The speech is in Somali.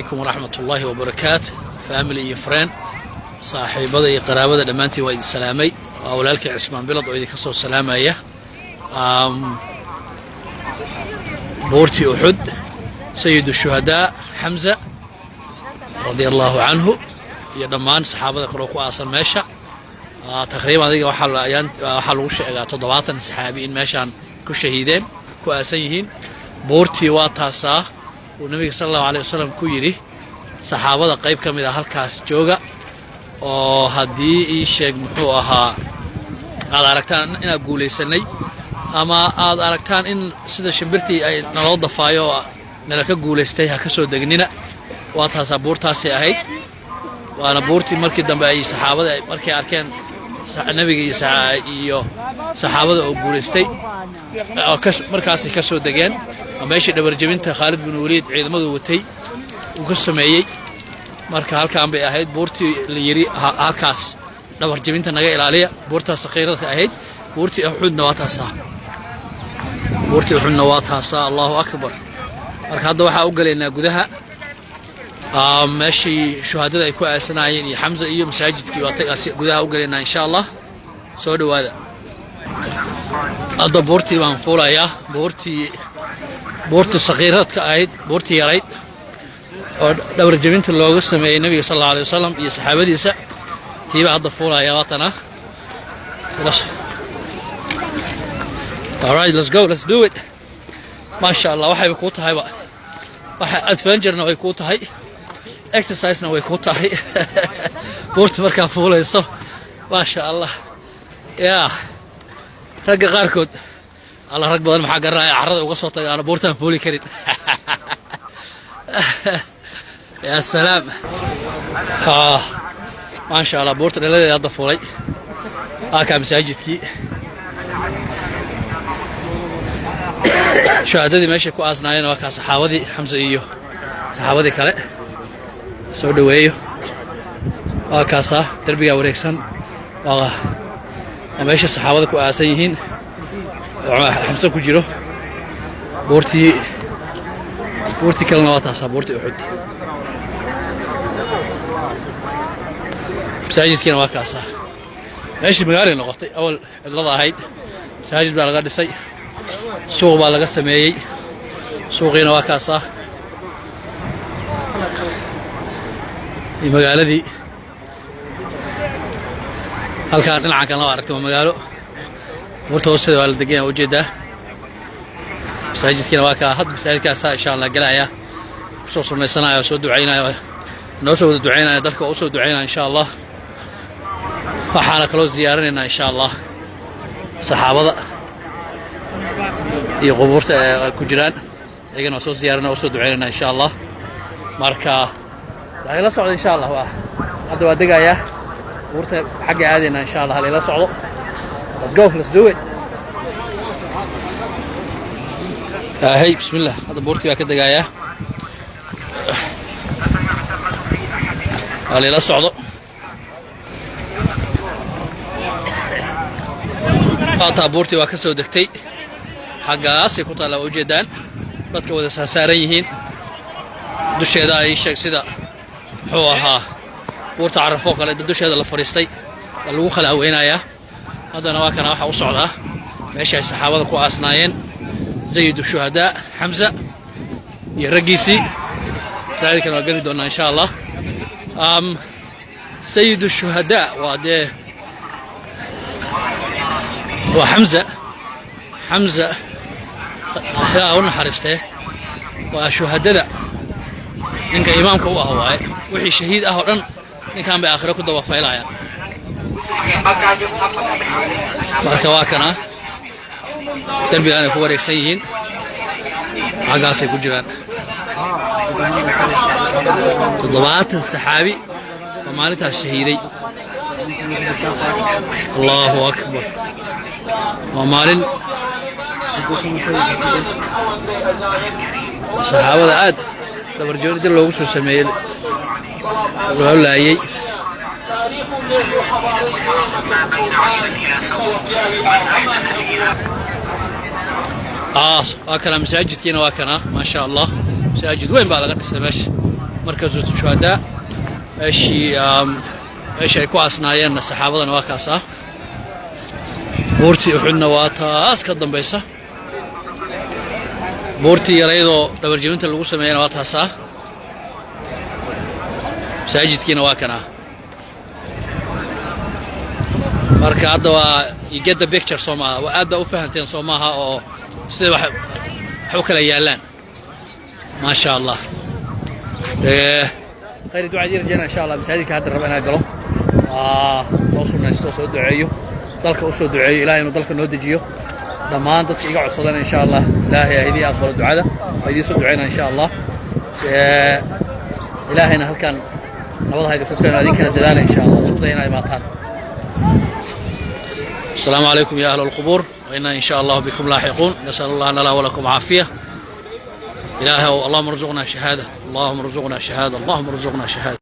عليكم ورحمة الله وبركاته family friend صاحبتي قرابة دمانتي وإيد سلامي أولادك عثمان بلد وإيد كسر سلامية بورتي أحد سيد الشهداء حمزة رضي الله عنه يا دمان صحابة كروكو أصل ماشى تقريبا هذه waxaa lagu sheegaa 70 saxaabi in meeshan ku shahiideen ku aasan boortii waa taasaa uu nabiga sallallahu alayhi wasallam ku yiri saxaabada qayb kamid ah halkaas jooga oo hadii ii sheeg muxuu ahaa aad aragtaan inaad guuleysanay ama aad aragtaan in sida shimbirtii ay naloo dafaayo nala ka guuleystay ha ka soo degnina waa taasaa boortaasi ahayd waana boortii markii dambe ay saxaabada markay arkeen nabiga iyo saxaabada oo guuleystay markaas ka soo degeen meeshii dhabar jabinta Khalid bin Waliid ciidamadu watay uu ka sameeyay marka halkaan bay ahayd boortii la yiri halkaas dhabar jabinta naga ilaaliya boortaas saqiirada ahayd boortii Uhudna waa taasaa Allahu akbar marka hadda waxa u galeynaa gudaha ماشي شهادة يكون أسناين حمزة إيو مساجد كي واتي قدها وقالنا إن شاء الله سودو هذا هذا بورتي منفولة يا بورتي صغيرة كأيد بورتي يريد دور جبنت اللوغو سمي النبي صلى الله عليه وسلم يا صحابة ديسا تيبا هذا فولة يا وطنا alright let's do it ما شاء الله waxay ku tahay waxa adventure-na way ku tahay exercise na way ku tahay boorta marka fuulayso ma sha Allah ya rag qaarkood alla rag badan maxaa garaay carrada uga soo tagay ana boortan fuuli karin ya salaam ma sha Allah boorta dhaladeeda hadda fuulay aka masaajidkii شهادتي ماشي كو أصنعين وكا صحابتي حمزة إيو صحابتي كله سودو إيو وكا صح تربية وريكسن وماشي صحابتي كو أصنعين حمزة كو جيرو بورتي كلنا واتاسا بورتي أحد مساجد كنا وكا صح ماشي مقارن نقطي أول اللحظة هاي مساجد بالغاد السي سوق بالغ سميي سوقينا وكاسا magaaladii halkaan dhinaca kan la aragto magaalo warta hoosteeda waa la degan oo jeeda masaajidkina waa ka had masaajidkaas insha Allah galaya soo sunnaysanaya soo duceynaya noo soo duceynaya dadka oo soo duceynaya insha Allah waxaana kala ziyaaranayna insha Allah saxaabada iyo qubuurta ku jiraan ayagana soo ziyaarana oo soo duceynayna insha Allah marka la socdo insha Allah hadda waa degaya qubuurta xagga aadayna insha Allah la socdo let's do it hey bismillah hadda buurtii ka degaya la socdo qaata buurtii waa ka soo degtay حاجة كنت على وجدان بدك وده ساريين دوش هذا يشك سدا هو وتعرفوك على دوش هذا الفريستي اللي هو خلاه هنا يا هذا نواك أنا راح أوصل له ماشي الصحابة كوا أصناين زيد الشهداء حمزة يرقيسي ذلك أنا قريد إن شاء الله سيد الشهداء وده وحمزة yaa u naxariistay waa shuhadada ninka imaamka u ah waay wixii shahiid ah oo dhan ninkan bay aakhiro ku daba faylayaan marka waa kana darbigan ay ku wareegsan yihiin xagaas ay ku jiraan 70 saxaabi oo maalintaas shahiiday Allahu akbar ومالين صحابة عاد تبرجون دل لوجس السميل ولا يي أكل مساجد كنا وكنا ما شاء الله مساجد وين بالغ السماش مركز الشهداء ايش ay ku asnaayeen saxaabadan waa kaas ah boorti uxudna waa taas ka dambaysa boorti yareedo dabarjibinta lagu sameeyay waa taas ah masaajidkiina waa kana marka hadda waa you get the picture Soomaa waa aad u fahanteen Soomaaha oo sida wax kala yaalaan ma sha Allah خير دعاء يرجعنا إن شاء الله مساعدك هذا ربنا قلوا صوصنا صوص دعائيه ضلك أصل دعائي إلهي نضلك نودجيه ضمان ضد يقع صدنا إن شاء الله إلهي هذه أفضل الدعاء هذه صد دعينا إن شاء الله إلهينا هل كان نوضح هذه فكرة هذه كانت دلالة إن شاء الله صدينا إماتان السلام عليكم يا أهل القبور وإنا إن شاء الله بكم لاحقون نسأل الله لنا ولكم عافية إلهي اللهم ارزقنا شهادة اللهم ارزقنا شهادة اللهم ارزقنا شهادة